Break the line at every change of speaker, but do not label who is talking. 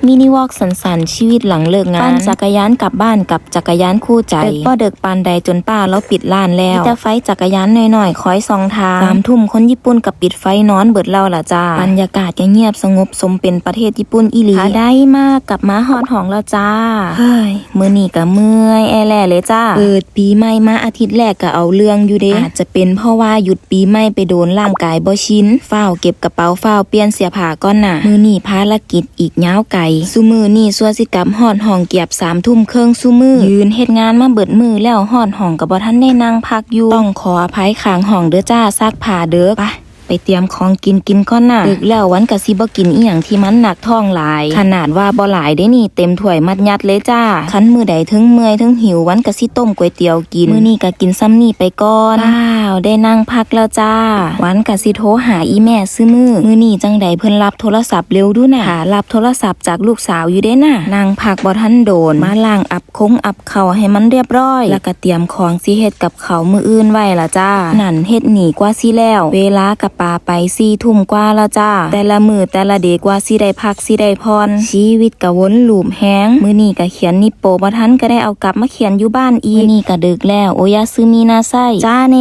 มินิวอล์กสันๆชีวิตหลังเลิกงานปั่นจักรยานกลับบ้านกับจักรยานคู่ใจเด็กบ่เด็กปานใดจนป้าแล้วปิดร้านแล้วมีแต่ไฟจักรยานหน่อยๆคอยส่องทาง3 ทุ่มคนญี่ปุ่นกับปิดไฟนอนเบิดเล่าล่ะจ้าบรรยากาศก็เงียบสงบสมเป็นประเทศญี่ปุ่นอีหลีได้มากกลับมาฮอดห้องแล้วจ้าเฮ้ยมื้อนี้ก็เมื่อยแล่เลยจ้าเปิดปีใหม่มาอาทิตย์แรกก็เอาเรื่องอยู่เด้อาจจะเป็นเพราะว่าหยุดปีใหม่ไปโดนร่างกายบ่ชินฟ้าวเก็บกระเป๋าฟ้าวเปลี่ยนเสื้อผ้าก่อนน่ะมื้อนี้ภารกิจอีกยาวไกลซุมื้อนี้สัวสิกลับฮอดห้องเกียบ3 ทุ่มครึ่งซุมื้อยืนเฮ็ดงานมาเบิดมื้อแล้วฮอดห้องก็บ่ทันได้นั่งพักอยู่ต้องขออภัยข้างห้องเด้อจ้าซักผ้าเด้อไปเตรียมของกินก่อนน่ะดึกแล้ววันก็สิบ่กินอีหยังที่มันหนักท้องหลายขนาดว่าบ่หลายได้นี่เต็มถ้วยมัดยัดเลยจ้าคันมื้อใดถึงเมื่อยถึงหิววันก็สิต้มก๋วยเตี๋ยวกินมื้อนี้ก็กินซ้ำนี่ไปก่อนว้าวได้นั่งพักแล้วจ้าวันก็สิโทรหาอีแม่ซื้อมื้อนี้จังใดเพิ่นรับโทรศัพท์เร็วดูน่ะรับโทรศัพท์จากลูกสาวอยู่เด้น่ะนั่งพักบ่ทันโดนมาล้างอับข้าวให้มันเรียบร้อยแล้วก็เตรียมของสิเฮ็ดกับข้าวมื้ออื่นไว้ล่ะจ้านั่นเฮ็ดหนีกว่าสิแล้วเวลาก็ปาไป4 ทุ่มกว่าแล้วจ้าแต่ละมื้อแต่ละเดกว่าสิได้พักสิได้พรชีวิตก็วนลูปแฮงมื้อนี้ก็เขียนนิปโปบ่ทันก็ได้เอากลับมาเขียนอยู่บ้านอีกมื้อนี้ก็ดึกแล้วโอยาซึมินาไซจ้าเน